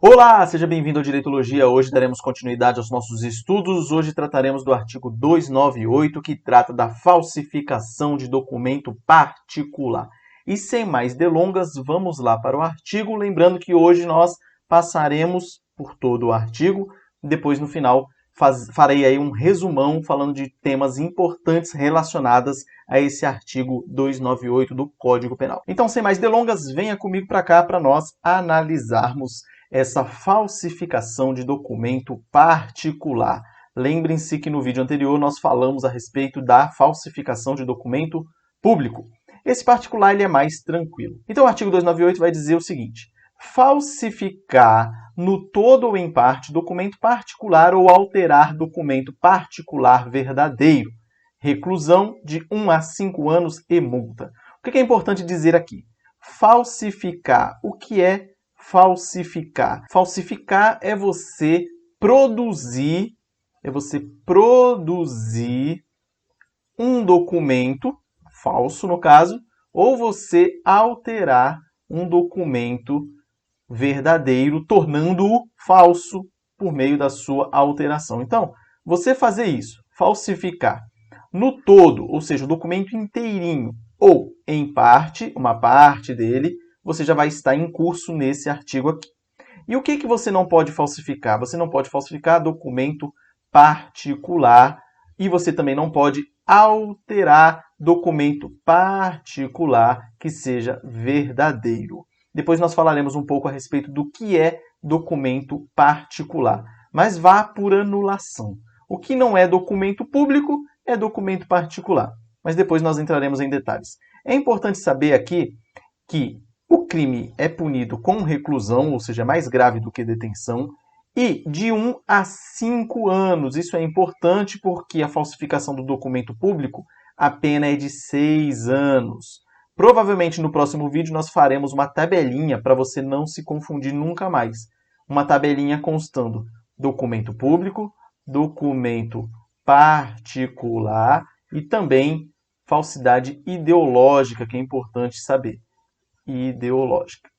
Olá, seja bem-vindo ao Direitologia. Hoje daremos continuidade aos nossos estudos. Hoje trataremos do artigo 298, que trata da falsificação de documento particular. E sem mais delongas, vamos lá para o artigo. Lembrando que hoje nós passaremos por todo o artigo. Depois, no final, farei aí um resumão falando de temas importantes relacionados a esse artigo 298 do Código Penal. Então, sem mais delongas, venha comigo para cá para nós analisarmos essa falsificação de documento particular. Lembrem-se que no vídeo anterior nós falamos a respeito da falsificação de documento público. Esse particular ele é mais tranquilo. Então o artigo 298 vai dizer o seguinte: falsificar no todo ou em parte documento particular ou alterar documento particular verdadeiro. Reclusão de 1 a 5 anos e multa. O que é importante dizer aqui? Falsificar. O que é falsificar? Falsificar é você produzir um documento falso, no caso, ou você alterar um documento verdadeiro, tornando-o falso por meio da sua alteração. Então, você fazer isso, falsificar no todo, ou seja, o documento inteirinho, ou em parte, uma parte dele, você já vai estar em curso nesse artigo aqui. E o que você não pode falsificar? Você não pode falsificar documento particular e você também não pode alterar documento particular que seja verdadeiro. Depois nós falaremos um pouco a respeito do que é documento particular, mas vá por anulação. O que não é documento público é documento particular, mas depois nós entraremos em detalhes. É importante saber aqui que o crime é punido com reclusão, ou seja, mais grave do que detenção, e de 1 a 5 anos. Isso é importante porque a falsificação do documento público, a pena é de 6 anos. Provavelmente no próximo vídeo nós faremos uma tabelinha para você não se confundir nunca mais. Uma tabelinha constando documento público, documento particular e também falsidade ideológica, que é importante saber. Ideológica.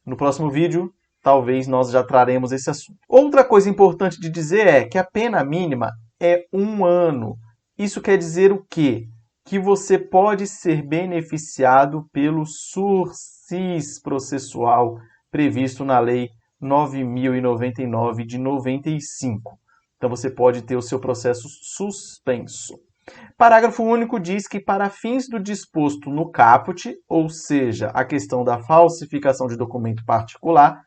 No próximo vídeo, talvez nós já traremos esse assunto. Outra coisa importante de dizer é que a pena mínima é 1 ano. Isso quer dizer o quê? Que você pode ser beneficiado pelo sursis processual previsto na Lei 9.099 de 95. Então você pode ter o seu processo suspenso. Parágrafo único diz que, para fins do disposto no caput, ou seja, a questão da falsificação de documento particular,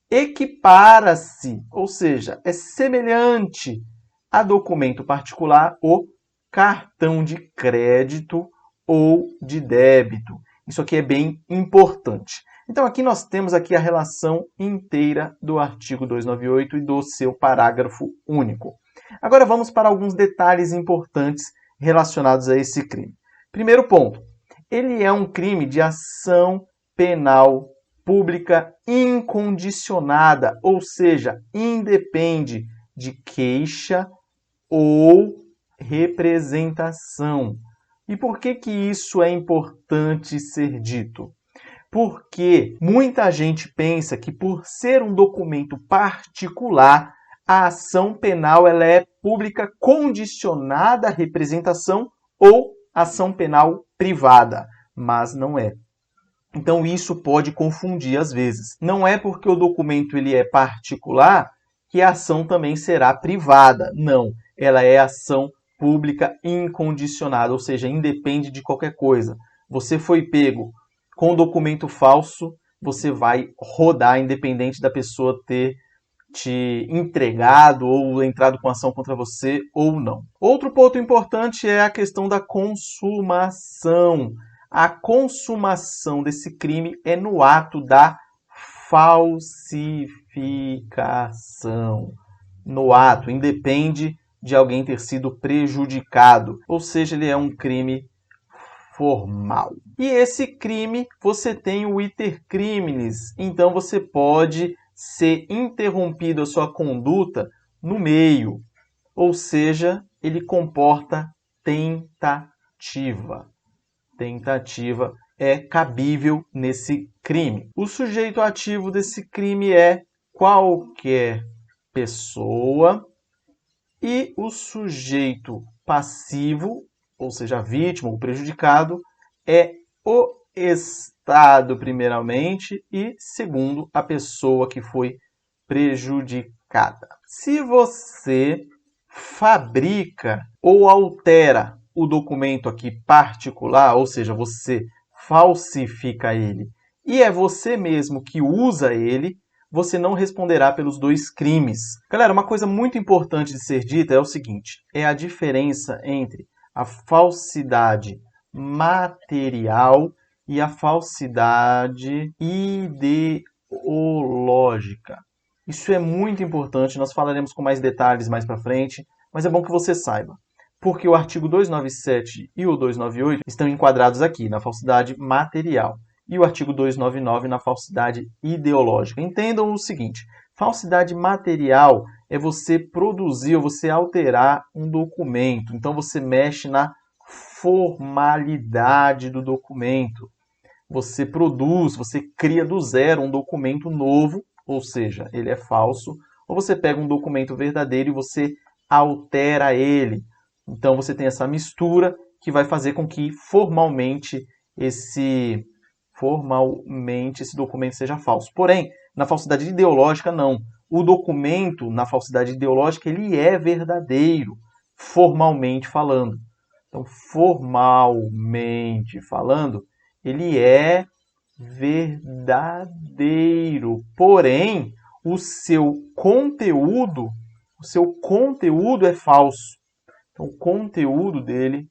equipara-se, ou seja, é semelhante a documento particular o cartão de crédito ou de débito. Isso aqui é bem importante. Então, aqui nós temos aqui a relação inteira do artigo 298 e do seu parágrafo único. Agora vamos para alguns detalhes importantes relacionados a esse crime. Primeiro ponto, ele é um crime de ação penal pública incondicionada, ou seja, independe de queixa ou representação. E por que isso é importante ser dito? Porque muita gente pensa que, por ser um documento particular, a ação penal ela é pública condicionada à representação ou ação penal privada, mas não é. Então isso pode confundir às vezes. Não é porque o documento ele é particular que a ação também será privada. Não, ela é ação pública incondicionada, ou seja, independe de qualquer coisa. Você foi pego com documento falso, você vai rodar independente da pessoa ter te entregado ou entrado com ação contra você ou não. Outro ponto importante é a questão da consumação. A consumação desse crime é no ato da falsificação. No ato, independe de alguém ter sido prejudicado, ou seja, ele é um crime formal. E esse crime, você tem o iter criminis, então você pode ser interrompido a sua conduta no meio, ou seja, ele comporta tentativa. Tentativa é cabível nesse crime. O sujeito ativo desse crime é qualquer pessoa, e o sujeito passivo, ou seja, a vítima, o prejudicado, é o Estado, primeiramente, e segundo, a pessoa que foi prejudicada. Se você fabrica ou altera o documento aqui particular, ou seja, você falsifica ele, e é você mesmo que usa ele, você não responderá pelos dois crimes. Galera, uma coisa muito importante de ser dita é o seguinte, é a diferença entre a falsidade material e a falsidade ideológica. Isso é muito importante, nós falaremos com mais detalhes mais para frente, mas é bom que você saiba. Porque o artigo 297 e o 298 estão enquadrados aqui, na falsidade material. E o artigo 299 na falsidade ideológica. Entendam o seguinte, falsidade material é você produzir ou você alterar um documento. Então você mexe na formalidade do documento. Você produz, você cria do zero um documento novo, ou seja, ele é falso, ou você pega um documento verdadeiro e você altera ele. Então você tem essa mistura que vai fazer com que formalmente esse documento seja falso. Porém, na falsidade ideológica, não. O documento, na falsidade ideológica, ele é verdadeiro, formalmente falando. Então, formalmente falando, ele é verdadeiro. Porém, o seu conteúdo é falso. Então, o conteúdo dele,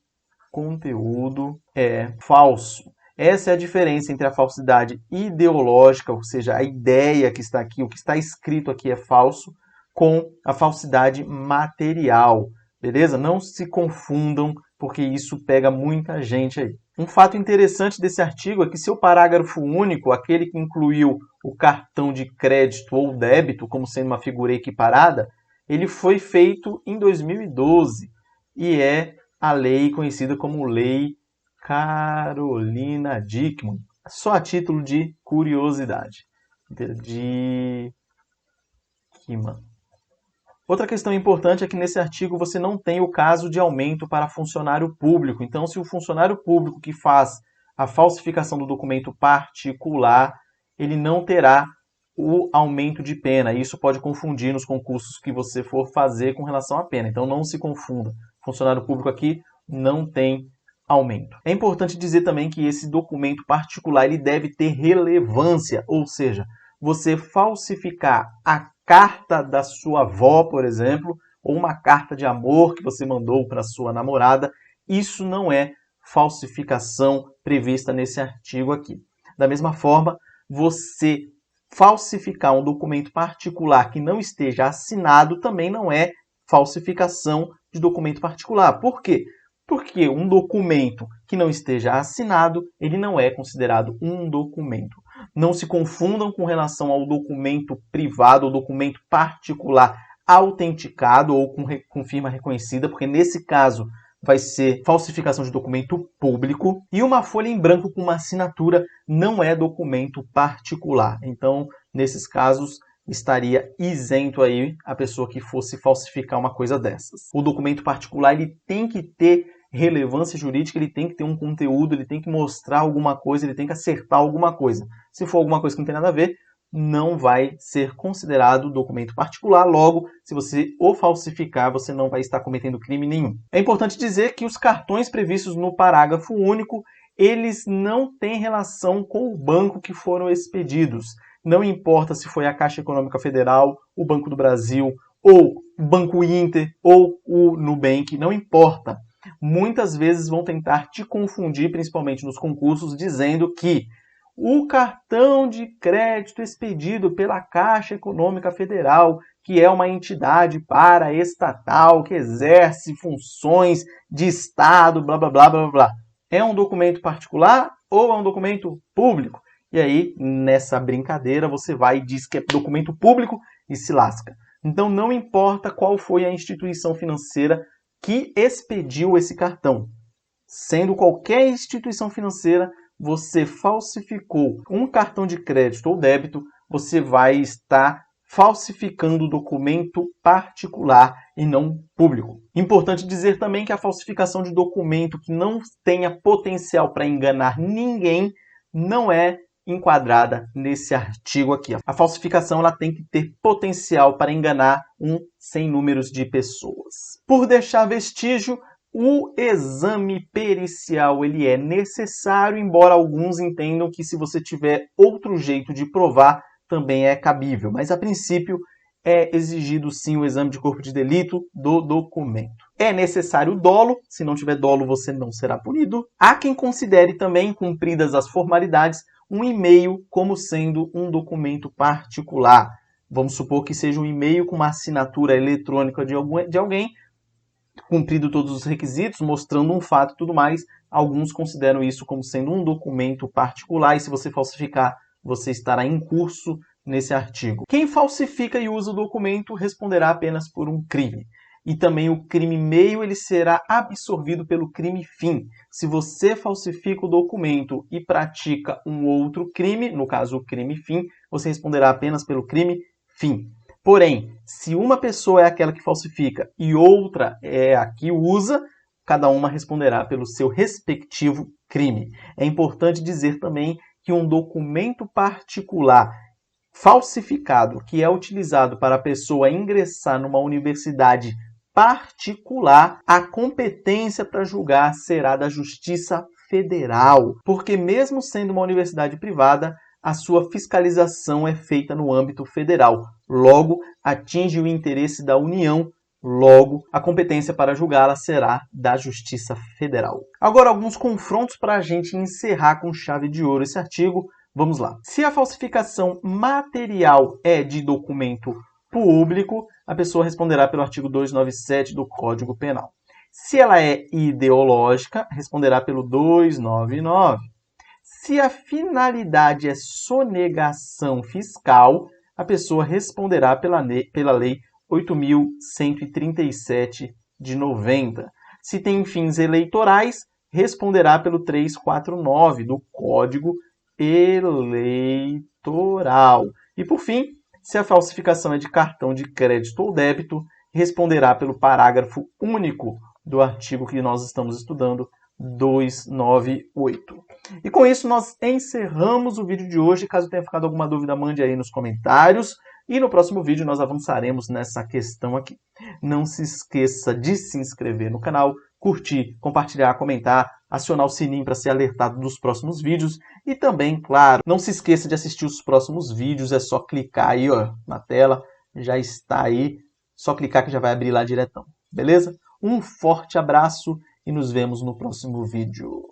é falso. Essa é a diferença entre a falsidade ideológica, ou seja, a ideia que está aqui, o que está escrito aqui é falso, com a falsidade material. Beleza? Não se confundam, porque isso pega muita gente aí. Um fato interessante desse artigo é que seu parágrafo único, aquele que incluiu o cartão de crédito ou débito como sendo uma figura equiparada, ele foi feito em 2012 e é a lei conhecida como Lei Carolina Dickmann, só a título de curiosidade. Dickmann. Outra questão importante é que nesse artigo você não tem o caso de aumento para funcionário público. Então, se o funcionário público que faz a falsificação do documento particular, ele não terá o aumento de pena. Isso pode confundir nos concursos que você for fazer com relação à pena. Então, não se confunda. Funcionário público aqui não tem aumento. É importante dizer também que esse documento particular ele deve ter relevância, ou seja, você falsificar a carta da sua avó, por exemplo, ou uma carta de amor que você mandou para sua namorada, isso não é falsificação prevista nesse artigo aqui. Da mesma forma, você falsificar um documento particular que não esteja assinado também não é falsificação de documento particular. Por quê? Porque um documento que não esteja assinado, ele não é considerado um documento. Não se confundam com relação ao documento privado ou documento particular autenticado ou com firma reconhecida, porque nesse caso vai ser falsificação de documento público. E uma folha em branco com uma assinatura não é documento particular. Então, nesses casos, estaria isento aí a pessoa que fosse falsificar uma coisa dessas. O documento particular ele tem que ter relevância jurídica, ele tem que ter um conteúdo, ele tem que mostrar alguma coisa, ele tem que acertar alguma coisa. Se for alguma coisa que não tem nada a ver, não vai ser considerado documento particular. Logo, se você o falsificar, você não vai estar cometendo crime nenhum. É importante dizer que os cartões previstos no parágrafo único, eles não têm relação com o banco que foram expedidos. Não importa se foi a Caixa Econômica Federal, o Banco do Brasil, ou o Banco Inter, ou o Nubank, não importa. Muitas vezes vão tentar te confundir, principalmente nos concursos, dizendo que o cartão de crédito expedido pela Caixa Econômica Federal, que é uma entidade paraestatal, que exerce funções de Estado, blá, blá, blá, blá, blá, é um documento particular ou é um documento público? E aí, nessa brincadeira, você vai e diz que é documento público e se lasca. Então, não importa qual foi a instituição financeira que expediu esse cartão. Sendo qualquer instituição financeira, você falsificou um cartão de crédito ou débito, você vai estar falsificando documento particular e não público. Importante dizer também que a falsificação de documento que não tenha potencial para enganar ninguém não é enquadrada nesse artigo aqui. A falsificação ela tem que ter potencial para enganar sem números de pessoas. Por deixar vestígio, o exame pericial ele é necessário, embora alguns entendam que se você tiver outro jeito de provar, também é cabível. Mas, a princípio, é exigido sim o exame de corpo de delito do documento. É necessário dolo, se não tiver dolo você não será punido. Há quem considere também, cumpridas as formalidades, um e-mail como sendo um documento particular. Vamos supor que seja um e-mail com uma assinatura eletrônica de alguém, cumprido todos os requisitos, mostrando um fato e tudo mais. Alguns consideram isso como sendo um documento particular, e se você falsificar, você estará em curso nesse artigo. Quem falsifica e usa o documento responderá apenas por um crime. E também o crime meio ele será absorvido pelo crime fim. Se você falsifica o documento e pratica um outro crime, no caso o crime fim, você responderá apenas pelo crime fim. Porém, se uma pessoa é aquela que falsifica e outra é a que usa, cada uma responderá pelo seu respectivo crime. É importante dizer também que um documento particular falsificado que é utilizado para a pessoa ingressar numa universidade particular, a competência para julgar será da Justiça Federal, porque mesmo sendo uma universidade privada, a sua fiscalização é feita no âmbito federal. Logo, atinge o interesse da União. Logo, a competência para julgá-la será da Justiça Federal. Agora, alguns confrontos para a gente encerrar com chave de ouro esse artigo. Vamos lá. Se a falsificação material é de documento público, a pessoa responderá pelo artigo 297 do Código Penal. Se ela é ideológica, responderá pelo 299. Se a finalidade é sonegação fiscal, a pessoa responderá pela Lei 8.137 de 90. Se tem fins eleitorais, responderá pelo 349 do Código Eleitoral. E, por fim, se a falsificação é de cartão de crédito ou débito, responderá pelo parágrafo único do artigo que nós estamos estudando, 298. E com isso nós encerramos o vídeo de hoje. Caso tenha ficado alguma dúvida, mande aí nos comentários. E no próximo vídeo nós avançaremos nessa questão aqui. Não se esqueça de se inscrever no canal, curtir, compartilhar, comentar, acionar o sininho para ser alertado dos próximos vídeos. E também, claro, não se esqueça de assistir os próximos vídeos. É só clicar aí ó, na tela, já está aí. Só clicar que já vai abrir lá diretão. Beleza? Um forte abraço e nos vemos no próximo vídeo.